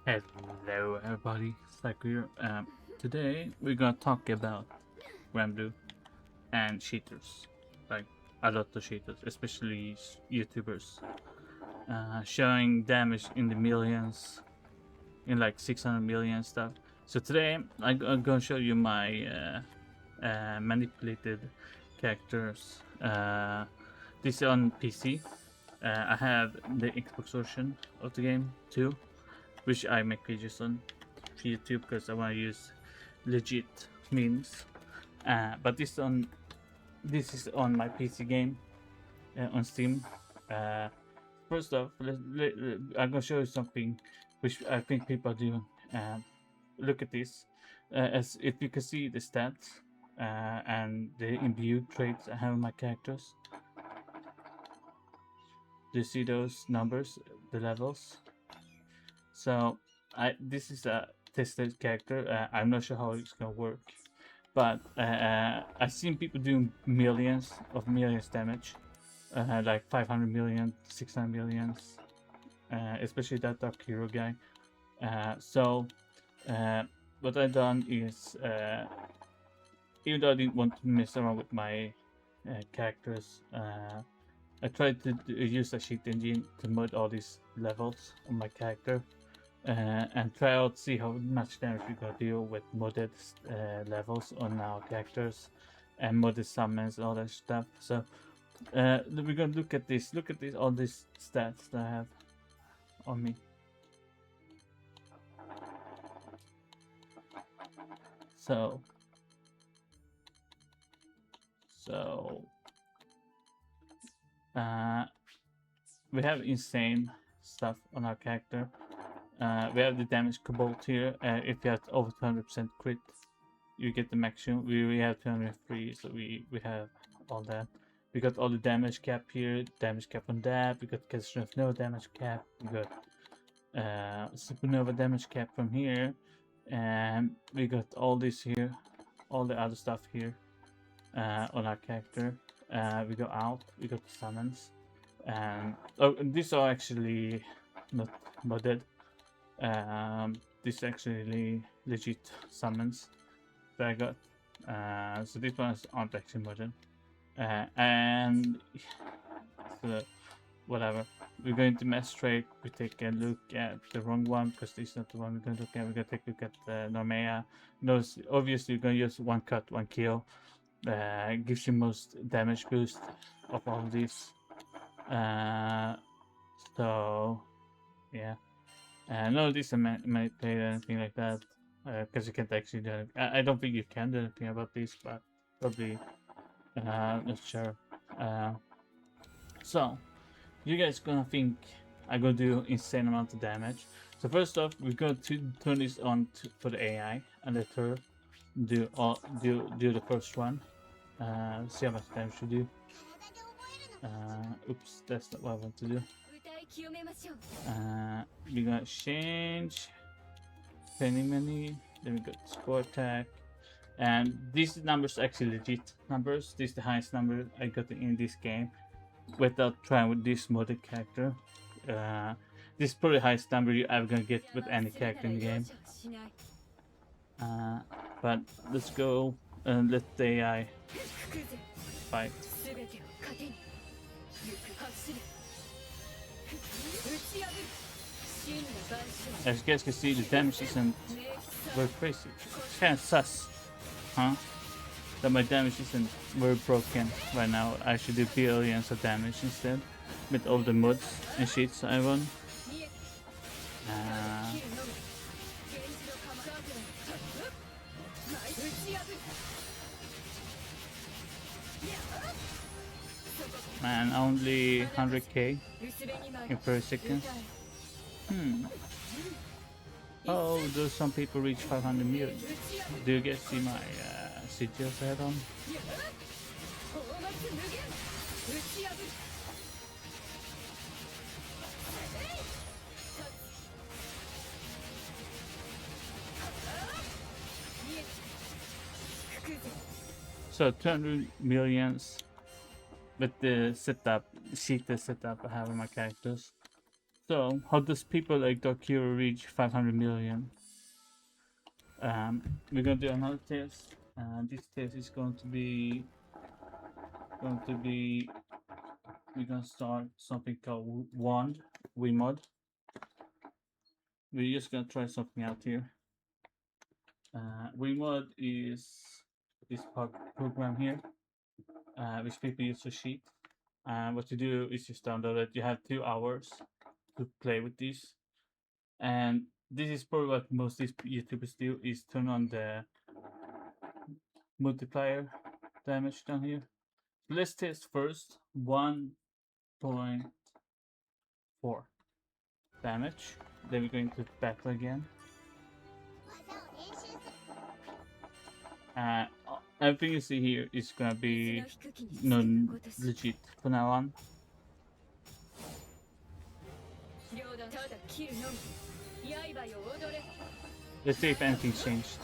Hello everybody, Psycho here. Today we're gonna talk about Granblue and cheaters. Like a lot of cheaters, especially YouTubers. Showing damage in the millions, in like 600 million stuff. So today I'm gonna show you my manipulated characters. This is on PC. I have the Xbox version of the game too, which I make videos on YouTube because I want to use legit means. But this is on my PC game on Steam. Uh, First off, I'm gonna show you something which I think people are doing. Look at this. As if you can see the stats and the imbued traits I have on my characters. Do you see those numbers, the levels? So this is a tested character. I'm not sure how it's gonna work, but I've seen people doing millions damage, like 500 million, 600 millions, especially that Dark Hero guy. So what I've done is, even though I didn't want to mess around with my characters, I tried to use a cheat engine to mod all these levels on my character. And try out see how much damage we gonna deal with modded levels on our characters and modded summons and all that stuff. So we're gonna look at this. Look at this, all these stats that I have on me. So we have insane stuff on our character. We have the damage cobalt here. If you have over 200% crit, you get the maximum. We have 203, so we have all that. We got all the damage cap here, damage cap on that. We got Catastrophe damage cap. We got Supernova damage cap from here, and we got all this here, all the other stuff here on our character. We go out. We got the summons, and these are actually not modded. This is actually legit summons that I got. So these ones aren't actually modern. And so whatever. We're going to mass trade. We take a look at the wrong one because this is not the one we're going to look at. We're going to take a look at Normea. Those obviously you're going to use one cut, one kill. Gives you most damage boost of all of these. So yeah. None of these are manipulated or anything like that, because you can't actually do it. I don't think you can do anything about these, but probably not sure. So you guys gonna think I'm gonna do insane amount of damage. So first off, we're going to turn this on for the AI and let her do the first one. See how much damage you do. Oops, that's not what I want to do. We're gonna change many. Then we got score attack, and these numbers are actually legit numbers. This is the highest number I got in this game without trying with this modded character. This is probably the highest number you're ever gonna get with any character in the game. But let's go and let the AI fight. As you guys can see, the damage isn't very crazy. It's kind of sus, huh? That my damage isn't very broken right now. I should do billions of damage instead with all the mods and shits I run. Man, only 100k in 30 seconds. Oh, do some people reach 500 million? Do you guys see my CGS I had on? So 200 millions with the setup, cheated setup I have on my characters. So, how does people like Dokiro reach 500 million? We're gonna do another test. This test is going to be we're gonna start something called wand Wimod. We're just gonna try something out here. Wimod is this program here, which people use to cheat. What you do is just download it. You have 2 hours to play with this, and this is probably what most these YouTubers do: is turn on the multiplier damage down here. Let's test first 1.4 damage. Then we're going to battle again. Everything you see here is gonna be legit from now on. Let's see if anything's changed.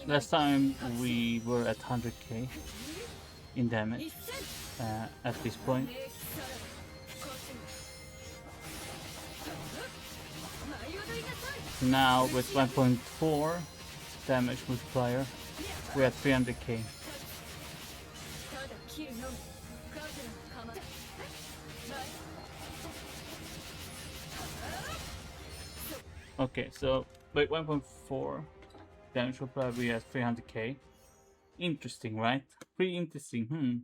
Last time we were at 100k in damage at this point. Now with 1.4 damage multiplier, we're at 300k. Okay, so with 1.4 damage multiplier, we at 300k. Interesting, right? Pretty interesting.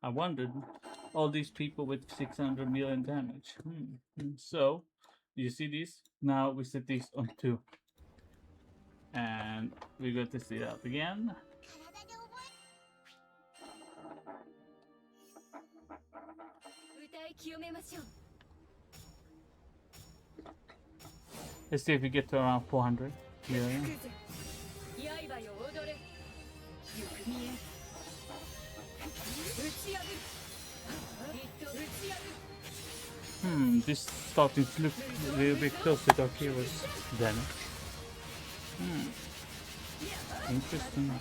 I wondered, all these people with 600 million damage. So, you see this? Now we set this on 2. And we're going to test it out again. Let's see if we get to around 400 million. This starting to look a little bit close to Dokiro's damage. Interesting.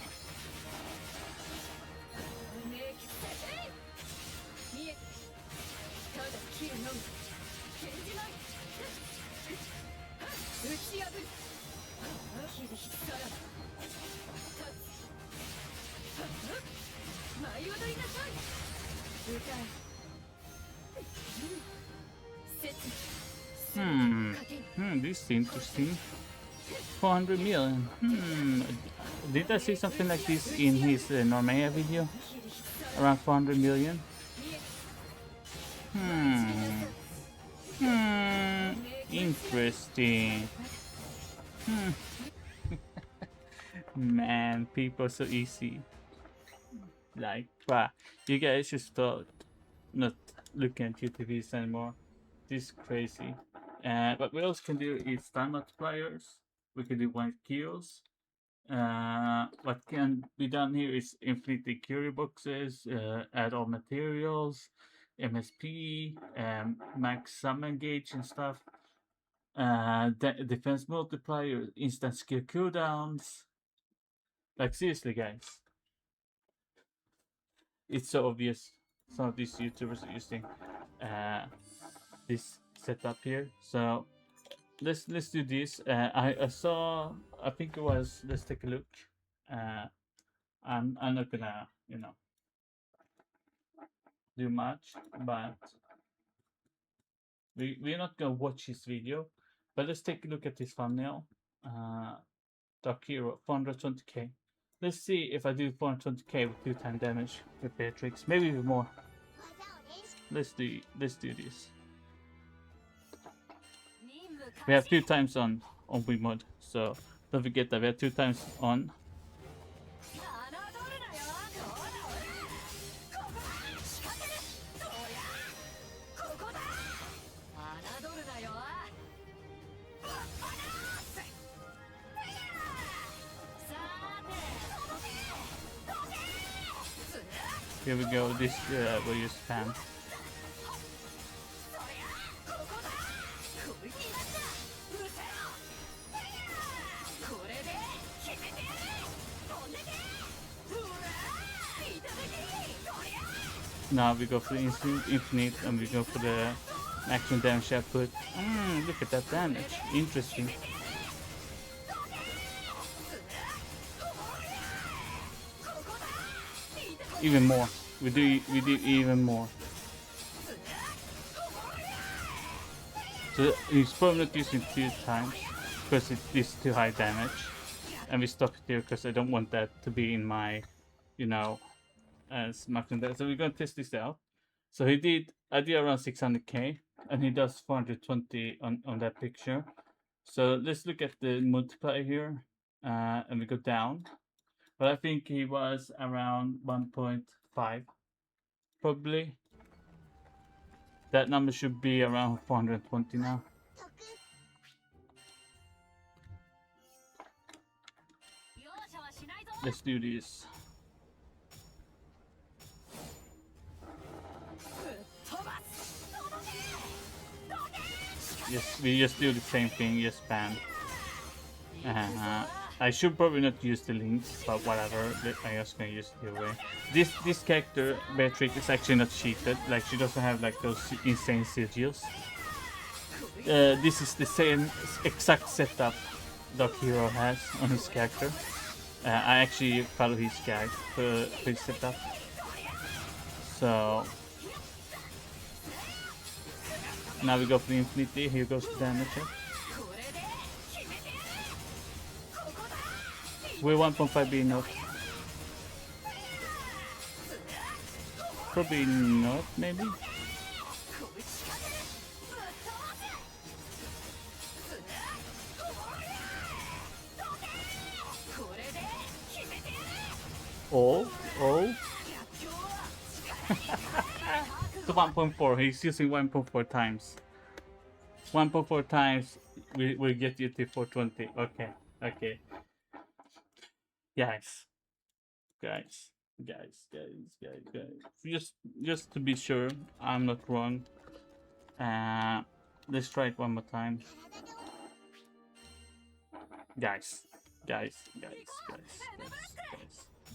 This is interesting. 400 million. Did I see something like this in his Normea video? Around 400 million? Interesting. Man, people are so easy. Like, wow, you guys should start not looking at YouTubers anymore. This is crazy. What we also can do is time multipliers. We can do 1 kills. What can be done here is infinite curie boxes, add all materials, MSP, max summon gauge and stuff. Defense multiplier, instant skill cooldowns. Like, seriously, guys. It's so obvious some of these YouTubers are using this setup here. So let's do this. I saw, I think it was, let's take a look. I'm not gonna, do much, but we're not gonna watch his video. But let's take a look at this thumbnail. Dark Hero, 420k. Let's see if I do 420k with 2-time damage with Beatrix, maybe even more. Let's do this. We have 2 times on Wimod, so don't forget that we have 2 times on. Here we go. This will use spam. Now we go for the infinite and we go for the maximum damage output. Look at that damage. Interesting. Even more. We do even more. So he's probably not using 2 times because it is too high damage. And we stop it here because I don't want that to be in my, you know, as maximum damage. So we're gonna test this out. So I did around 600k and he does 420 on that picture. So let's look at the multiplier here and we go down. But I think he was around 1.5 probably. That number should be around 420 now. Let's do this. Yes, we just do the same thing, just spam. I should probably not use the links, but whatever. I'm just gonna use it anyway. This character, Beatrix, is actually not cheated. Like she doesn't have like those insane sigils. This is the same exact setup Dark Hero has on his character. I actually follow his guide for his setup. So now we go for the infinity. Here goes the damage. Will 1.5 be enough? Probably not, maybe. Oh. To 1.4, he's using 1.4 times. 1.4 times will get you to 420. Okay. Guys. Just to be sure I'm not wrong. Let's try it one more time. Guys.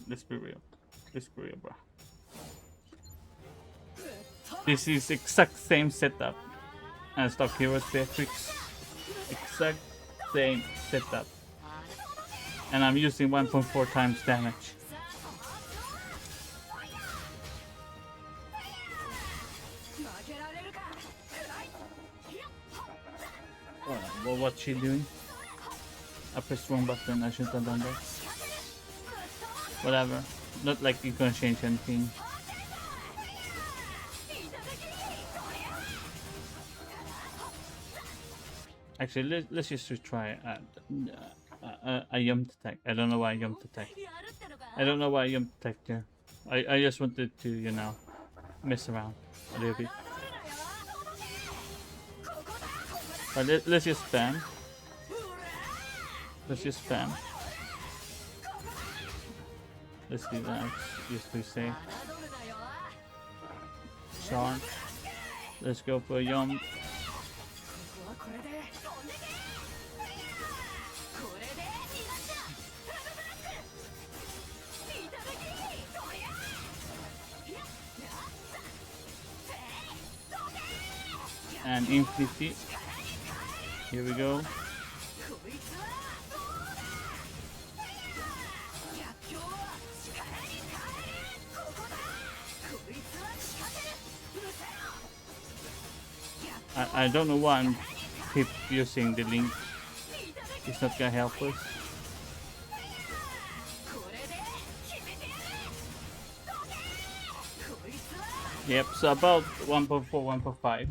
Let's be real, bro. This is exact same setup as Dark Hero's Beatrix. Exact same setup. And I'm using 1.4 times damage. Well, what's she doing? I pressed wrong button, I shouldn't have done that. Whatever. Not like you're gonna change anything. Actually, let's just retry a jumped attack. I don't know why I jumped attack. There. I just wanted to, you know, mess around a little bit. But let's just spam. Let's do that. Just to say. Charge. Let's go for a jump. And infinity. Here we go. I don't know why I'm keep using the link. It's not gonna help us. Yep, so about 1.4, 1.5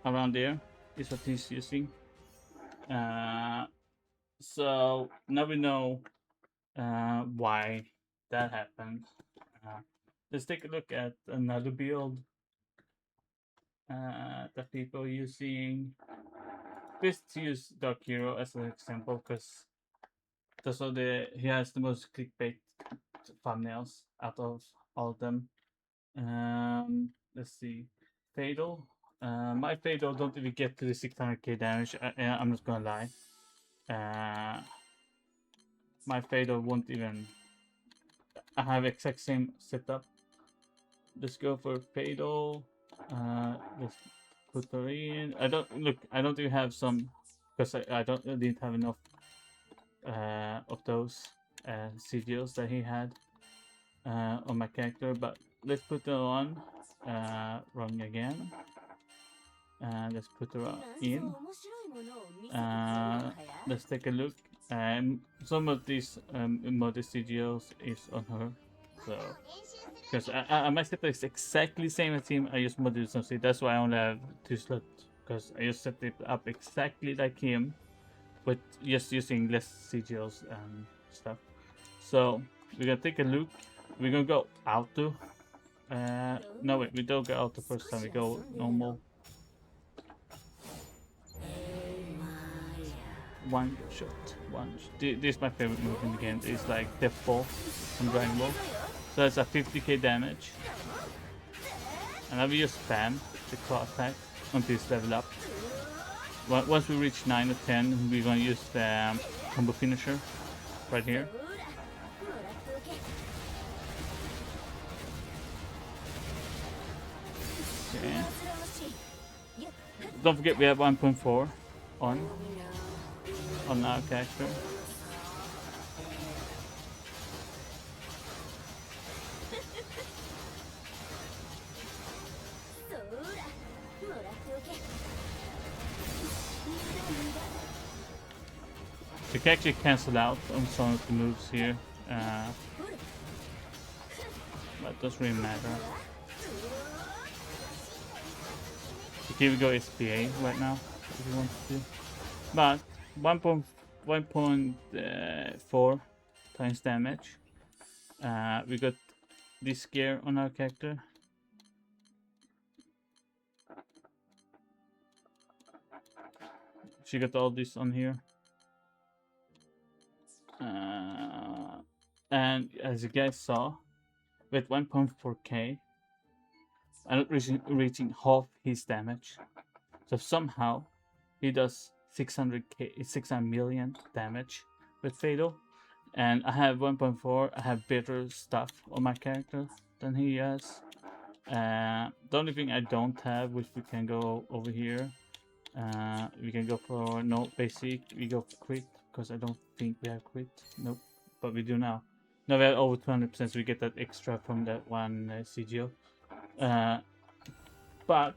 around there is what he's using. So now we know why that happened. Let's take a look at another build that people are using. Let's use Dark Hero as an example because he has the most clickbait thumbnails out of all of them. Let's see. Fatal. My Fatal don't even get to the 600k damage. I'm not gonna lie. My Fatal won't even. I have exact same setup. Let's go for Fatal. Let's put her in. I don't even have some because I didn't have enough of those CGOs that he had on my character. But let's put her on. Wrong again. Let's put her in. Let's take a look. Some of these modest CGOs is on her, so because my setup is exactly same as him. I just modded something. That's why I only have 2 slots, because I just set it up exactly like him, but just using less CGOs and stuff. So we're gonna take a look. We're gonna go auto. No wait, we don't go auto first time. We go normal. One shot. This is my favorite move in the game. It's like Death Ball from Dragon Ball. So that's a 50k damage. And I will just spam the claw attack until it's level up. Once we reach 9 or 10, we're gonna use the combo finisher right here. Okay. Don't forget we have 1.4 on our character. You can actually cancel out on some of the moves here, but it doesn't really matter. Okay, we go SPA right now if you want to. But 1.4 times damage. We got this gear on our character. She got all this on here. And as you guys saw, with 1.4k, I'm not reaching half his damage. So somehow he does 600 million damage with Fatal. And I have 1.4. I have better stuff on my character than he has. The only thing I don't have, which we can go over here, we can go for no basic. We go for crit because I don't think we have crit. Nope, but we do now. Now we have over 200%, so we get that extra from that one CGO. But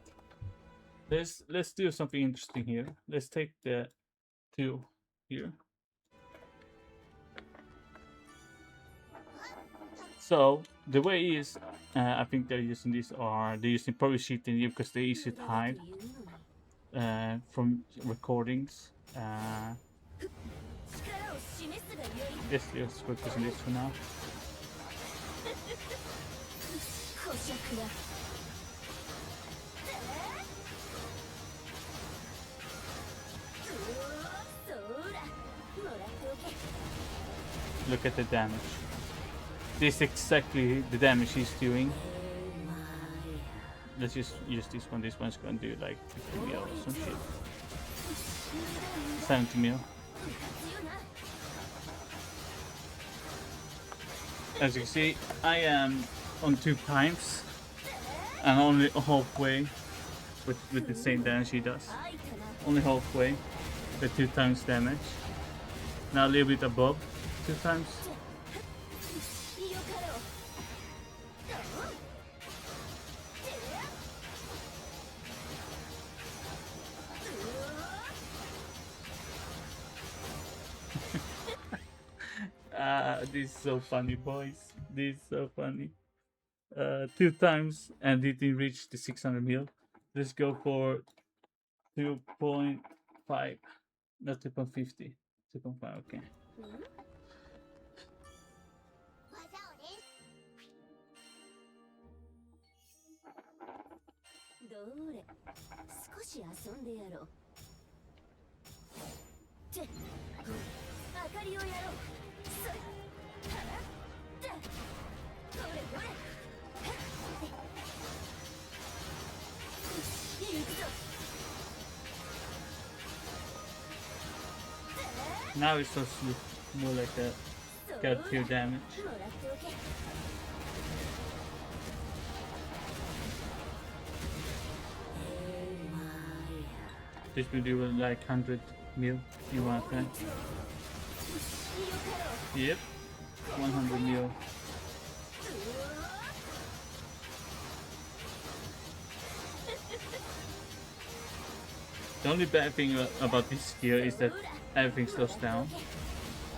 let's do something interesting here. Let's take the 2 here. So the way is, I think they're using this, or they're using probably cheating because they easy to hide from recordings. Let's just focus on this for now. Look at the damage. This is exactly the damage he's doing. Let's just use this one. This one's gonna do like 50 mil or some shit. 70 mil. As you can see, I am on 2 times and only halfway with the same damage he does. Only halfway with 2 times damage. Now a little bit above 2 times. This is so funny, boys. This is so funny. 2 times and it didn't reach the 600 mil. Let's go for 2.5, not 2.50. 2.5, okay. Now it's so slow, more like a got 2 damage. This will do like 100 mil in one attack. Yep, 100 mil. The only bad thing about this skill is that everything slows down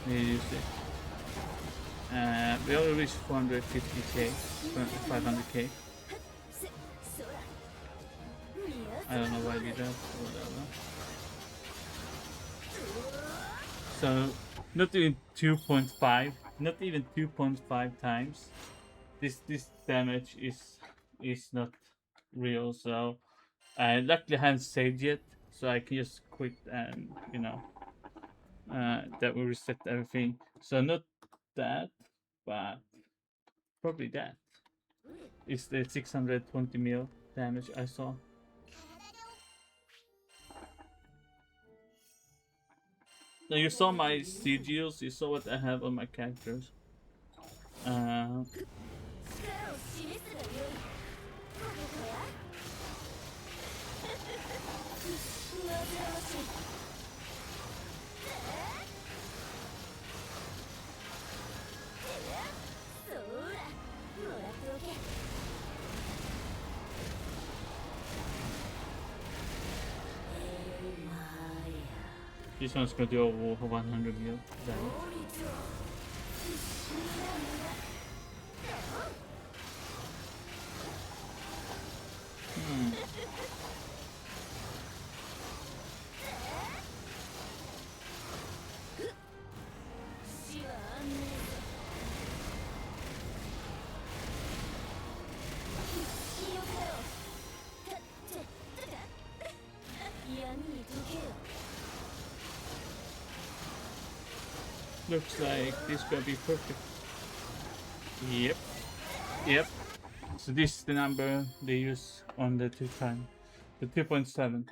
when you use it. We already reached 450k, 500k. I don't know why I did that, whatever. So, not even 2.5, not even 2.5 times. This damage is not real. So, luckily I haven't saved yet, so I can just quit and that will reset everything. So not that, but probably that. It's the 620 mil damage I saw. Now you saw my sigils, you saw what I have on my characters. Uh, this one's gonna do over 100 mil damage. Looks like this gonna be perfect. Yep. Yep. So this is the number they use on the 2 time. The 2.7.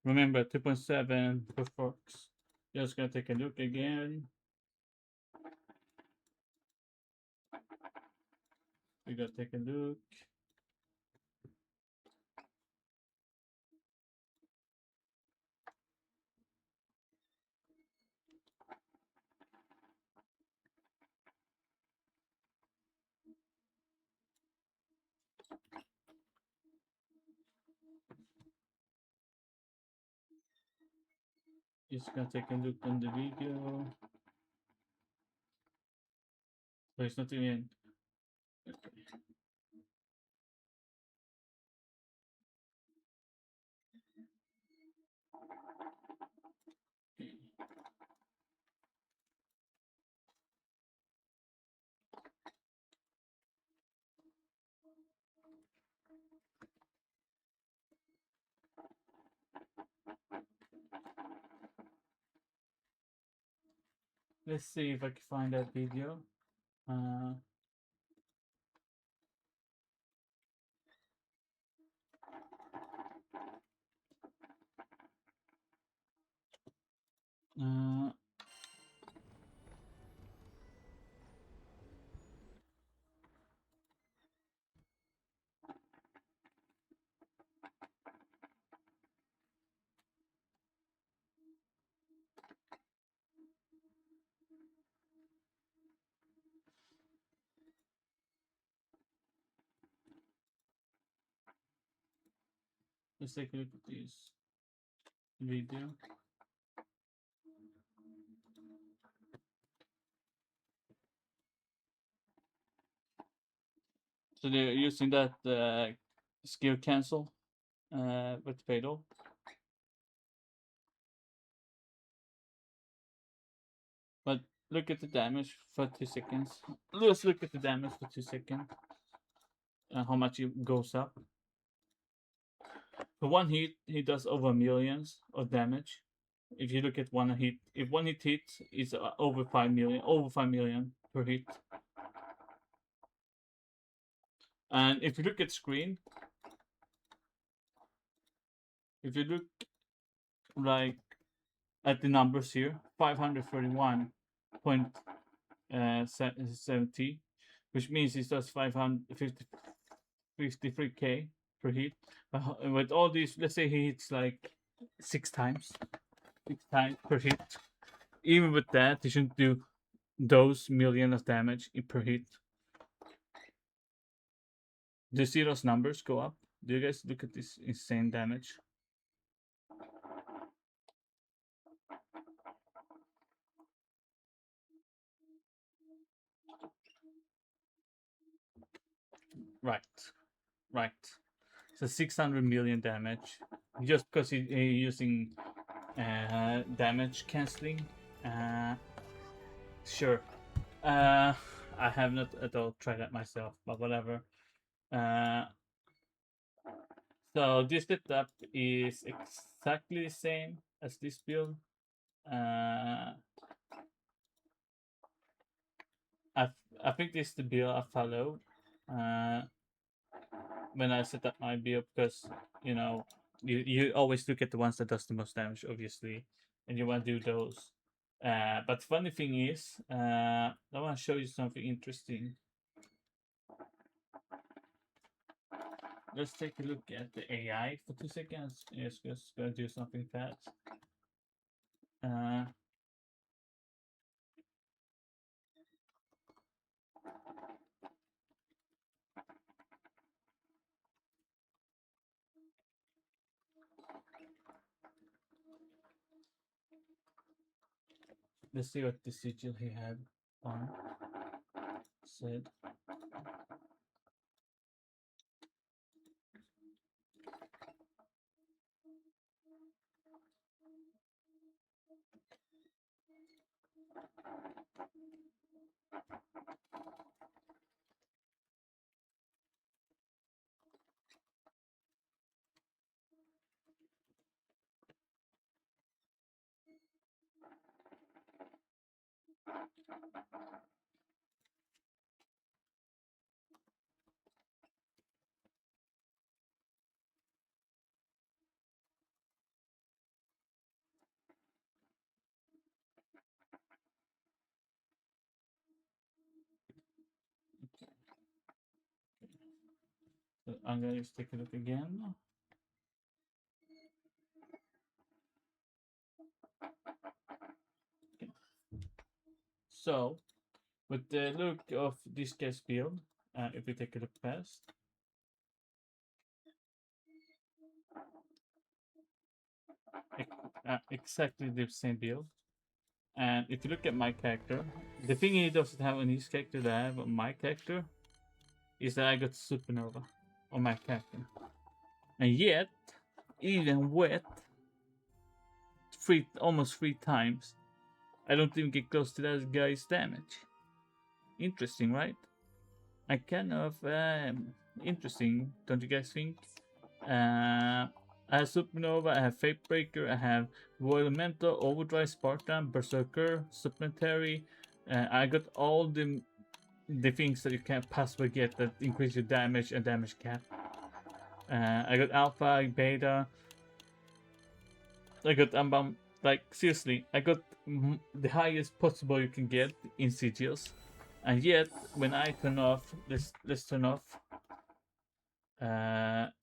Remember 2.7 works. Just gonna take a look again. We gotta take a look. Just gonna take a look on the video. But it's not even. Okay. Let's see if I can find that video. Uh, uh, let's take a look at this video. So they're using that skill cancel with fatal. But look at the damage for 2 seconds. Let's look at the damage for 2 seconds. How much it goes up. For one hit, he does over millions of damage. If you look at one hit, if one hit hits, is over 5 million per hit. And if you look at screen, if you look like at the numbers here, 531.70, which means it does 553k per hit. But with all these, let's say he hits like 6 times, 6 times per hit. Even with that, he shouldn't do those million of damage per hit. Do you see those numbers go up? Do you guys look at this insane damage? Right, right. So 600 million damage just because he's using damage canceling. Sure. I have not at all tried that myself, but whatever. So this setup is exactly the same as this build. I think this is the build I follow when I set up my build, because you always look at the ones that does the most damage, obviously, and you want to do those. But funny thing is, I want to show you something interesting. Let's take a look at the AI for 2 seconds. It's just gonna do something fast. Let's see what the sigil he had on. Said. So I'm gonna just take a look again. Okay. So, with the look of this guy's build, if we take a look past, exactly the same build. And if you look at my character, the thing he doesn't have on his character that I have on my character is that I got supernova on my character. And yet, even with almost 3 times, I don't even get close to that guy's damage. Interesting, right? I kind of interesting, don't you guys think? I have Supernova, I have Fate Breaker, I have Royal Mentor, Overdrive, Spartan, Berserker, Supplementary. I got all the things that you can possibly get that increase your damage and damage cap. I got Alpha, Beta. I got like seriously, I got the highest possible you can get in sigils. And yet, when I turn off, let's turn off.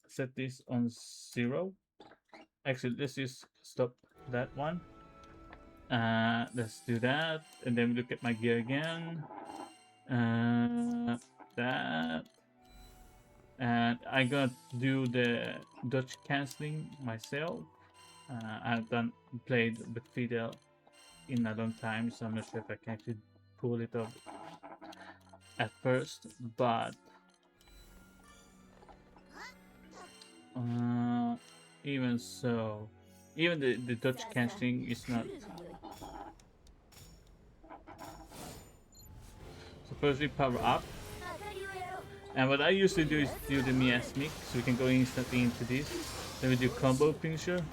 Set this on 0. Actually, let's just stop that one. Let's do that, and then we look at my gear again. That, and I'm gonna do the dodge canceling myself. I've played with Fidel in a long time, so I'm not sure if I can actually pull it up at first, but even so, even the dodge canceling is not. So first we power up, and what I usually do is do the miasmic, so we can go instantly into this. Then we do combo finisher.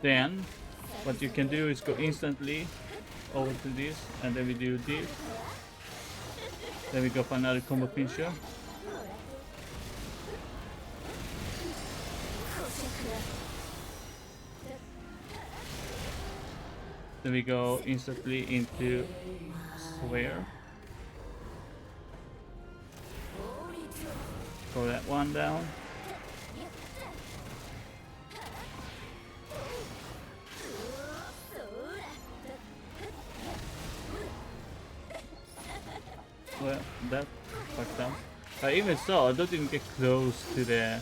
Then what you can do is go instantly over to this, and then we do this. Then we go for another combo finisher. Then we go instantly into Swear. Throw that one down. Well, that fucked up. I even saw, I don't even get close to the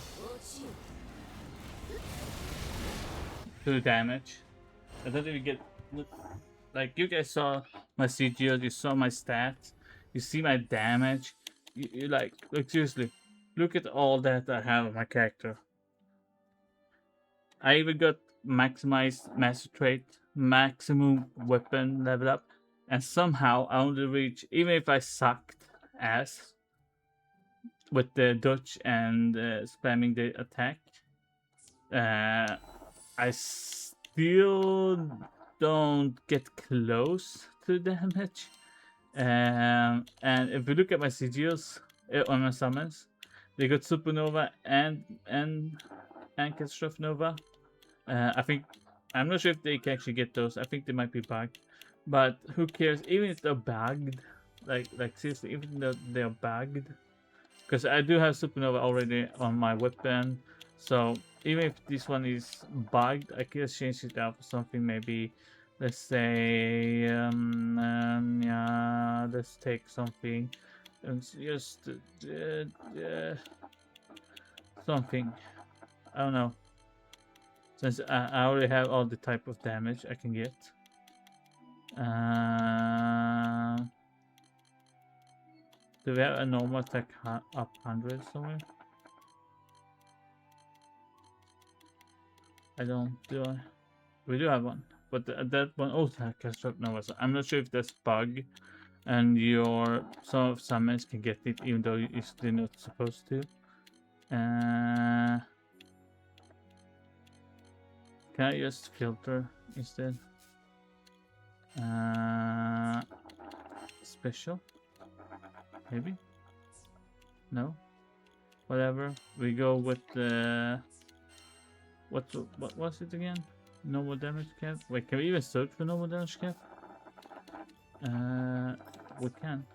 damage. I don't even get, like, you guys saw my CGO, you saw my stats, you see my damage. You like seriously, look at all that I have on my character. I even got maximized master trait, maximum weapon level up, and somehow I only reach, even if I sucked ass with the dodge and spamming the attack, I still don't get close to damage. And if you look at my CGOs on my summons, they got Supernova and Catastrophe Nova. I think, I'm not sure if they can actually get those. I think they might be bugged, but who cares? Even if they're bugged, like seriously, even though they're bugged, because I do have Supernova already on my weapon, so even if this one is bugged, I can just change it out for something. Maybe, let's say, yeah, let's take something, and just something. I don't know. Since I already have all the type of damage I can get. Do we have a normal attack up 100 somewhere? I don't, do I? We do have one. But that one also has Catastrophe Nova. So I'm not sure if that's bug. And some of summons can get it even though you're still not supposed to. Can I just filter instead? Special? Maybe? No? Whatever. We go with the... What was it again? Normal damage cap? Wait, can we even search for normal damage cap? We can.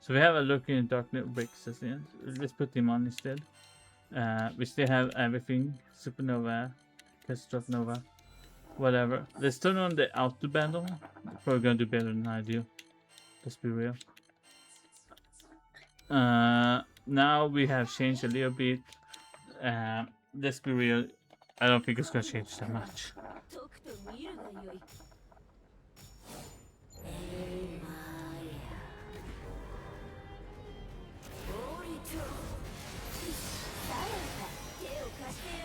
So we have a look in Darknet Breaks. Let's put him on instead. We still have everything. Supernova, Catastrophe Nova, whatever. Let's turn on the auto battle. Probably gonna do better than I do. Let's be real. Now we have changed a little bit. Let's be real. I don't think it's gonna change that much.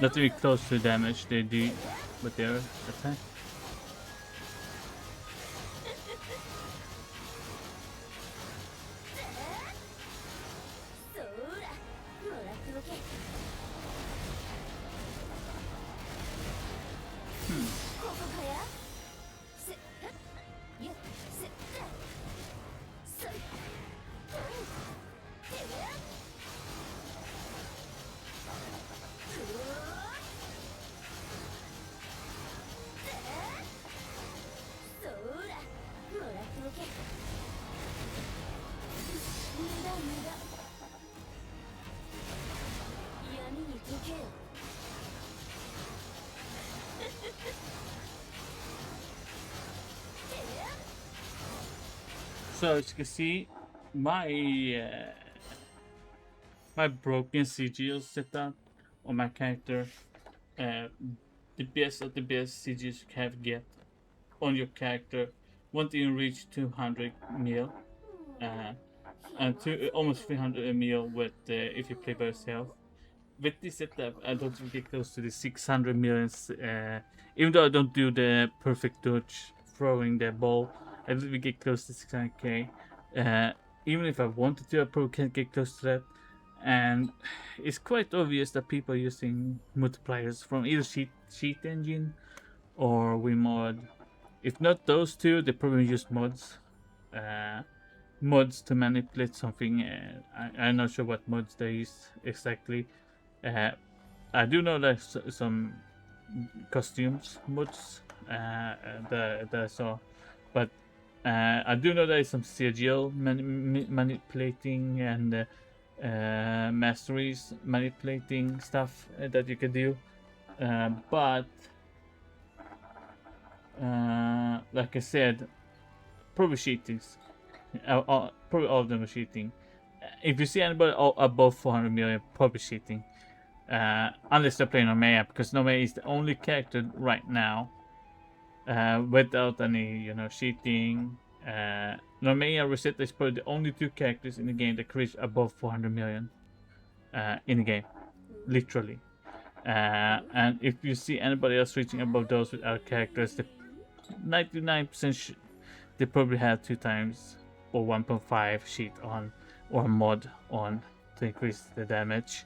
Not really close to damage they do with their attack. So as you can see, my broken CGL setup on my character, the best of the best CGs you can get on your character won't even reach 200 mil, and almost 300 mil with if you play by yourself. With this setup, I don't even get close to the 600 millions. Even though I don't do the perfect dodge throwing the ball, I don't even get close to 600k. Even if I wanted to, I probably can't get close to that. And it's quite obvious that people are using multipliers from either cheat engine or WinMod. If not those two, they probably use mods. Mods to manipulate something. I'm not sure what mods they use exactly. I do know that some costumes mods that I saw, but I do know there is some CGL manipulating and masteries manipulating stuff that you can do, but like I said, probably cheating. Probably all of them are cheating. If you see anybody above 400 million, probably cheating. Unless they're playing Nomea, because Nomea is the only character right now without any, cheating. Nomea Rosetta is probably the only two characters in the game that reach above 400 million in the game, literally. And if you see anybody else reaching above those with other characters, the 99% they probably have 2 times or 1.5 sheet on or mod on to increase the damage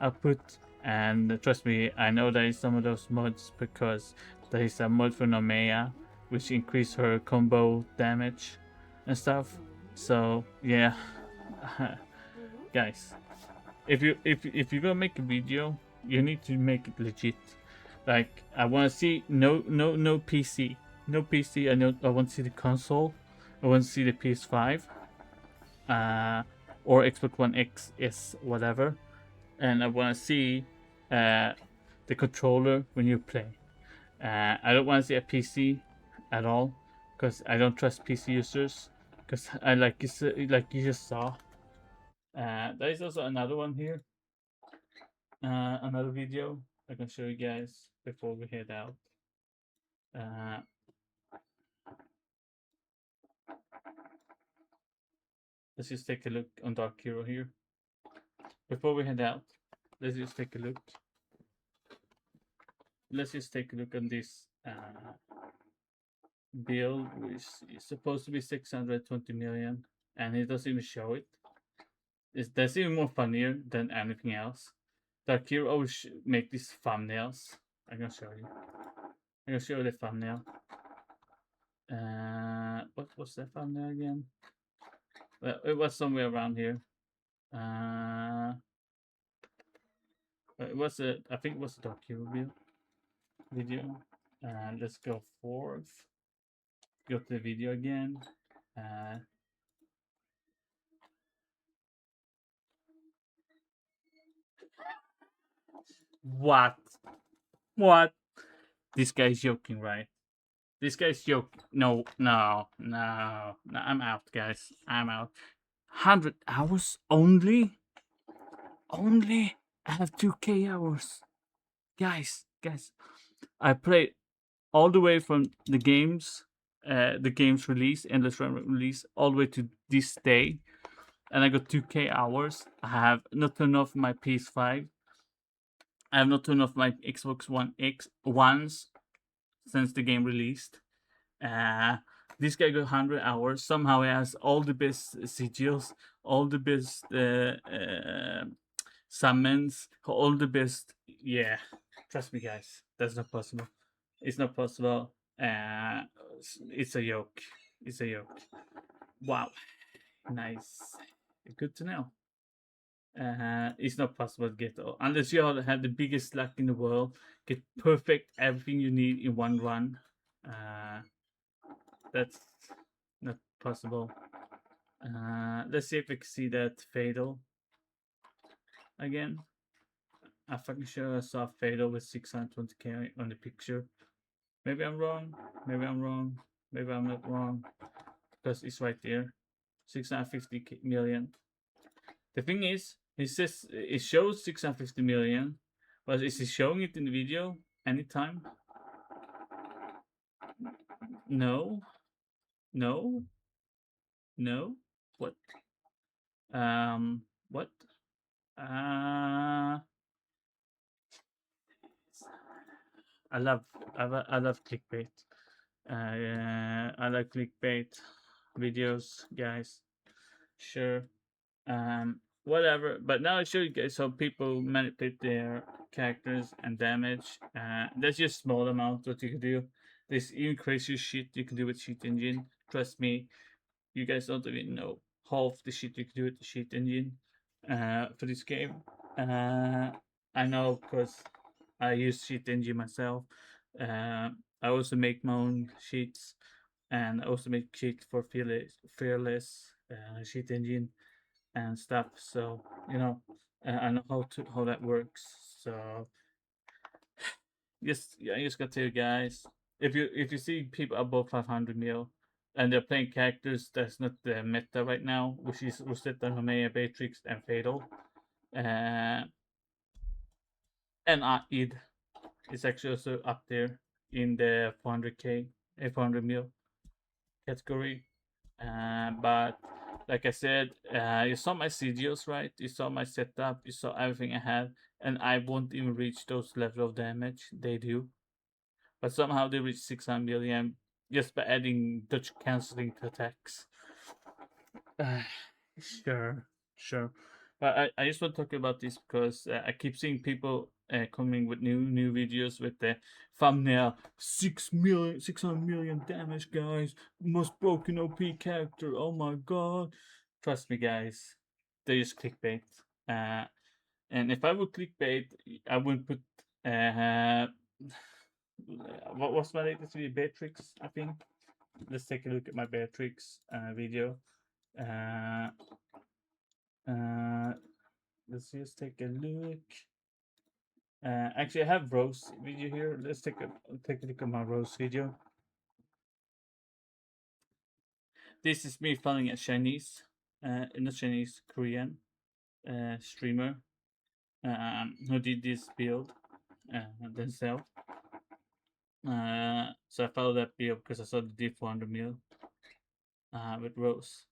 output. And trust me, I know there is some of those mods because there is a mod for Nomea which increase her combo damage and stuff. So yeah, guys, if you're gonna make a video, you need to make it legit. Like, I want to see no PC, no PC. I want to see the console. I want to see the PS5, or Xbox One X S, whatever, and I want to see the controller when you play. I don't want to see a PC at all because I don't trust PC users. Because I like you just saw. There is also another one here. Another video I can show you guys before we head out. Uh, let's just take a look on Dark Hero here. Before we head out, let's just take a look. Let's just take a look on this build, which is supposed to be 620 million, and it doesn't even show it. That's even more funnier than anything else. Dark Hero always make these thumbnails. I'm gonna show you. I'm gonna show you the thumbnail. What was that thumbnail again? Well, it was somewhere around here. It was I think it was a Dark Hero video. Let's go forth. Go to the video again. What? What? This guy's joking, right? This guy's joking. No. I'm out, guys. I'm out. 100 hours only? Only? I have 2k hours. Guys. I played all the way from the game's release, Endless Run release, all the way to this day. And I got 2k hours. I have not turned off my PS5. I have not turned off my Xbox One X once since the game released. This guy got 100 hours. Somehow he has all the best sigils, all the best summons, all the best. Yeah, trust me, guys. That's not possible. It's not possible. It's a joke. It's a joke. Wow. Nice. Good to know. It's not possible to get all, unless you all have the biggest luck in the world, get perfect everything you need in one run. That's not possible. Let's see if we can see that fatal again. I'm fucking sure I saw fatal with 620k on the picture. Maybe I'm wrong. Maybe I'm wrong. Maybe I'm not wrong. Because it's right there. 650 million. The thing is, it says it shows 650 million, but is it showing it in the video anytime? No. No. No. What? What? I love clickbait. I like clickbait videos, guys. Sure. Whatever. But now I show you guys how people manipulate their characters and damage. That's just small amount what you can do. There's even crazier shit you can do with Cheat Engine. Trust me, you guys don't even know half the shit you can do with the Cheat Engine for this game. I know because I use Sheet Engine myself. I also make my own sheets, and I also make sheets for Fearless Sheet Engine and stuff. So I know how that works. So just, yeah, I just got to you guys. If you see people above 500 mil and they're playing characters that's not the meta right now, which is Rosetta, Nomea, Beatrix, and Fatal, uh, and Id is actually also up there in the 400k, 400 mil category. But like I said, you saw my CGOs, right? You saw my setup, you saw everything I had, and I won't even reach those level of damage they do. But somehow they reach 600 million just by adding Dutch canceling to attacks. Uh, sure, sure. But I just want to talk about this because I keep seeing people coming with new videos with the thumbnail 600 million damage, guys. Most broken OP character. Oh my god! Trust me, guys. They just clickbait. Uh, and if I would clickbait, I wouldn't put what was my latest video? Beatrix, I think. Let's take a look at my Beatrix video. Uh, uh, let's just take a look. Actually, I have Rose video here. Let's take a look at my Rose video. This is me following a Chinese, not Chinese, Korean streamer who did this build themselves. So I followed that build because I saw the D400 mil with Rose.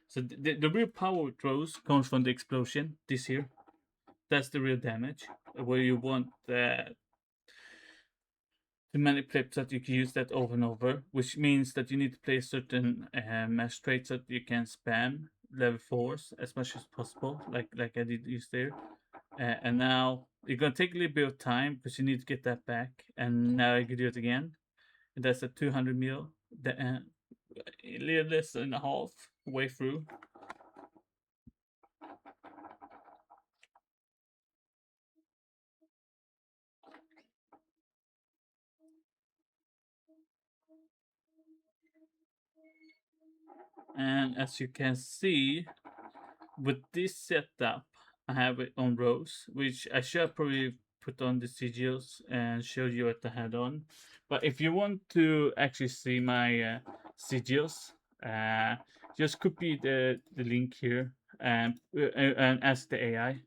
So the real power with Rose comes from the explosion this here. That's the real damage. Where you want to manipulate that you can use that over and over, which means that you need to play certain mash traits that you can spam level 4s as much as possible, like I did use there. And now you're gonna take a little bit of time because you need to get that back. And now I can do it again. And that's a 200 mil, a little less than a half way through. And as you can see, with this setup, I have it on Rose, which I should probably put on the sigils and show you what I had on. But if you want to actually see my sigils, just copy the link here and ask the AI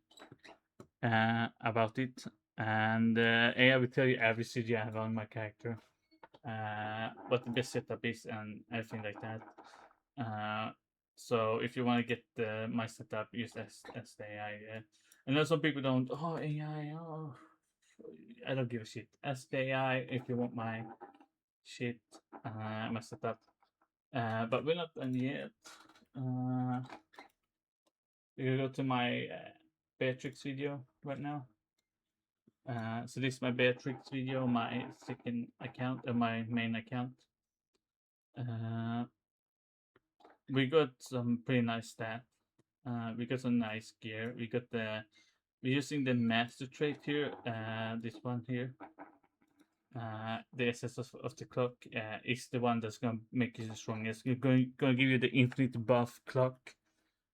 about it. And AI will tell you every sigil I have on my character, what the best setup is, and everything like that. So if you want to get my setup, use as the AI. I know some people don't. Oh, AI. Oh, I don't give a shit. Ask the AI if you want my shit, my setup. But we're not done yet. You go to my Beatrix video right now. So this is my Beatrix video, my second account, my main account. We got some pretty nice stats. We got some nice gear. We're using the master trait here. This one here. The SS of the clock is the one that's gonna make you the strongest. It's gonna give you the infinite buff clock,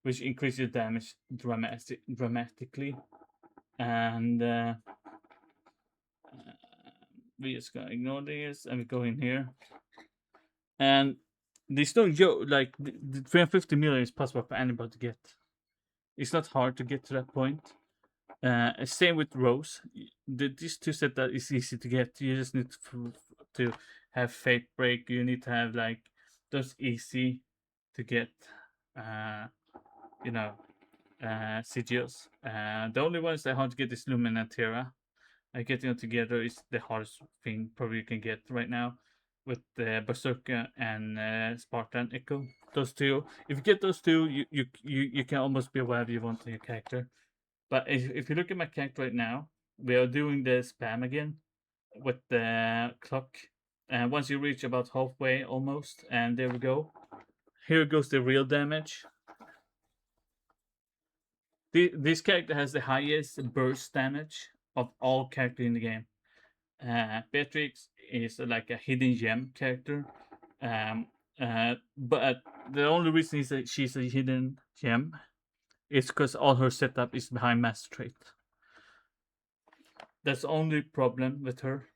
which increases your damage dramatically. And we're just gonna ignore this and we go in here. And there's no joke. Like the 350 million is possible for anybody to get. It's not hard to get to that point. Same with Rose. These two setups is easy to get. You just need to have Fate Break. You need to have like those easy to get. You know, CGOs. The only ones that are hard to get is Lumen and Terra. Getting them together is the hardest thing probably you can get right now with Berserker and Spartan Echo. Those two. If you get those two, you can almost be whatever you want in your character. But if you look at my character right now, we are doing the spam again with the clock. And once you reach about halfway almost, and there we go. Here goes the real damage. This character has the highest burst damage of all characters in the game. Beatrix is like a hidden gem character, but the only reason is that she's a hidden gem is because all her setup is behind Master Trait. That's the only problem with her.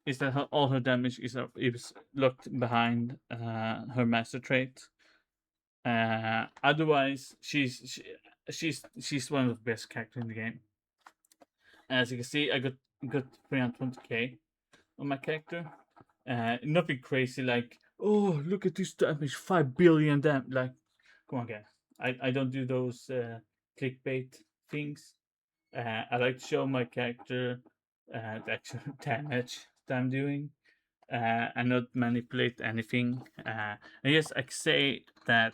Is that all her damage is locked behind her Master Trait. Otherwise, she's one of the best characters in the game. As you can see, I got 320k on my character. Nothing crazy like, oh, look at this damage, 5 billion damage. Like, come on, guys. I don't do those clickbait things. I like to show my character the actual damage that I'm doing and not manipulate anything. And yes, I say that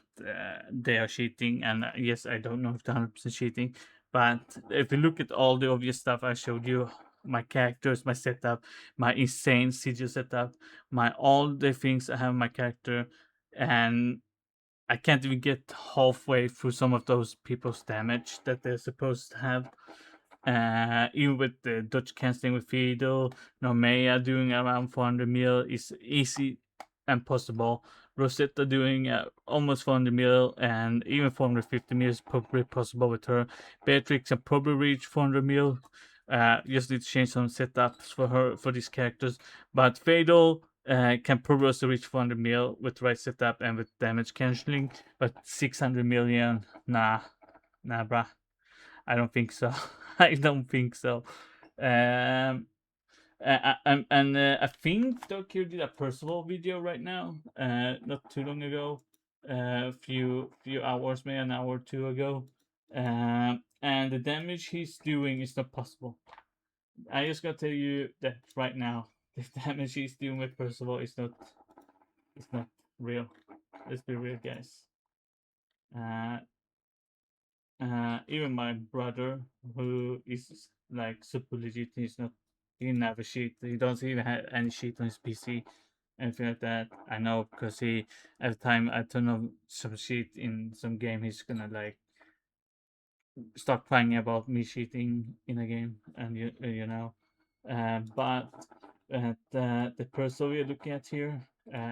they are cheating, and yes, I don't know if they're 100% cheating. But if you look at all the obvious stuff I showed you, my characters, my setup, my insane sigil setup, my all the things I have in my character, and I can't even get halfway through some of those people's damage that they're supposed to have. Even with the Dutch canceling with Fido, Nomea doing around 400 mil is easy and possible. Rosetta doing almost 400 mil and even 450 mil is probably possible with her. Beatrix can probably reach 400 mil. Just need to change some setups for her for these characters. But Fatal can probably also reach 400 mil with the right setup and with damage canceling. But 600 million, nah, bruh. I don't think so. I don't think so. Um, I think Tokyo did a Percival video right now, not too long ago, a few hours, maybe an hour or two ago, and the damage he's doing is not possible. I just gotta tell you that right now, the damage he's doing with Percival is not real. Let's be real, guys. Uh, Even my brother, who is like super legit, he never cheat. He doesn't even have any cheat on his PC, anything like that. I know because he every time I turn on some cheat in some game, he's gonna like start crying about me cheating in a game, and you know. But the person we're looking at here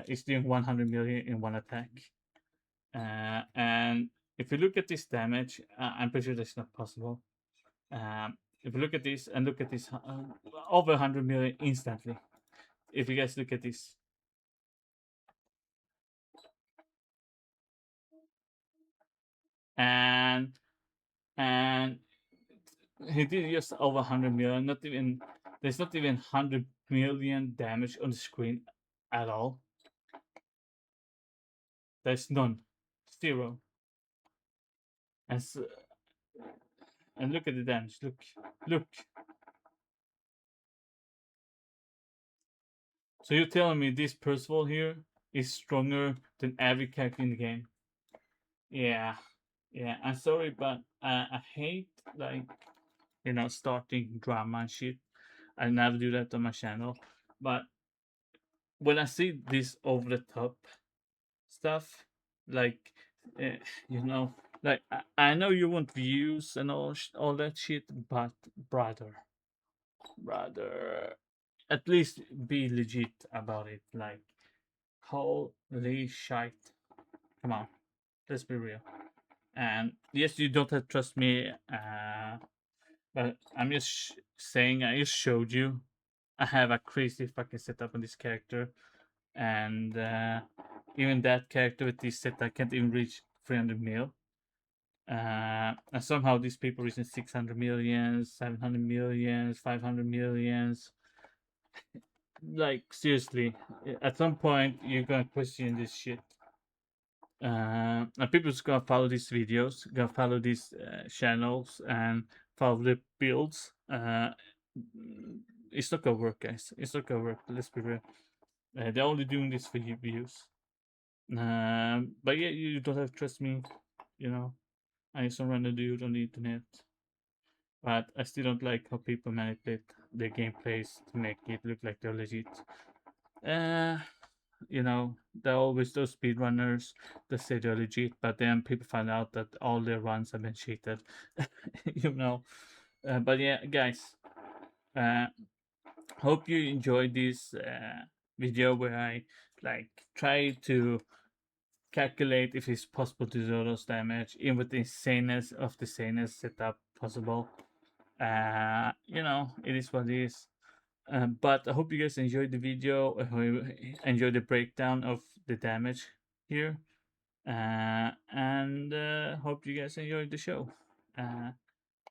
is doing 100 million in one attack. And if you look at this damage, I'm pretty sure that's not possible. If you look at this and look at this, over 100 million instantly. If you guys look at this, and and he did just over 100 million. Not even there's not even 100 million damage on the screen at all. There's none, zero. And so, and look at the damage. Look. So you're telling me this Percival here is stronger than every character in the game? Yeah, yeah. I'm sorry, but I hate like starting drama and shit. I never do that on my channel. But when I see this over the top stuff, like uh, you know, like I know you want views and all that shit, but brother, at least be legit about it. Like, holy shit! Come on, let's be real. And yes, you don't have to trust me, but I'm just saying. I just showed you. I have a crazy fucking setup on this character, and even that character with this set, I can't even reach 300 mil. And somehow these people reaching 600 millions, 700 millions, 500 millions. Like seriously, at some point you're gonna question this shit. And people's gonna follow these videos, gonna follow these channels, and follow the builds. It's not gonna work, guys. It's not gonna work. Let's be real. They're only doing this for views. But yeah, you don't have to trust me. You know, I just run the dude on the internet. But I still don't like how people manipulate their gameplays to make it look like they're legit. Uh, there are always those speedrunners that say they're legit, but then people find out that all their runs have been cheated. you know, But yeah, guys, uh, hope you enjoyed this video where I like try to calculate if it's possible to do those damage in with the sanest of the sanest setup possible. It is what it is. But I hope you guys enjoyed the video. I hope you enjoyed the breakdown of the damage here. And hope you guys enjoyed the show. Uh,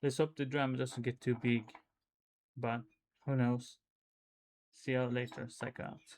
let's hope the drama doesn't get too big, but who knows? See you later. Psych out.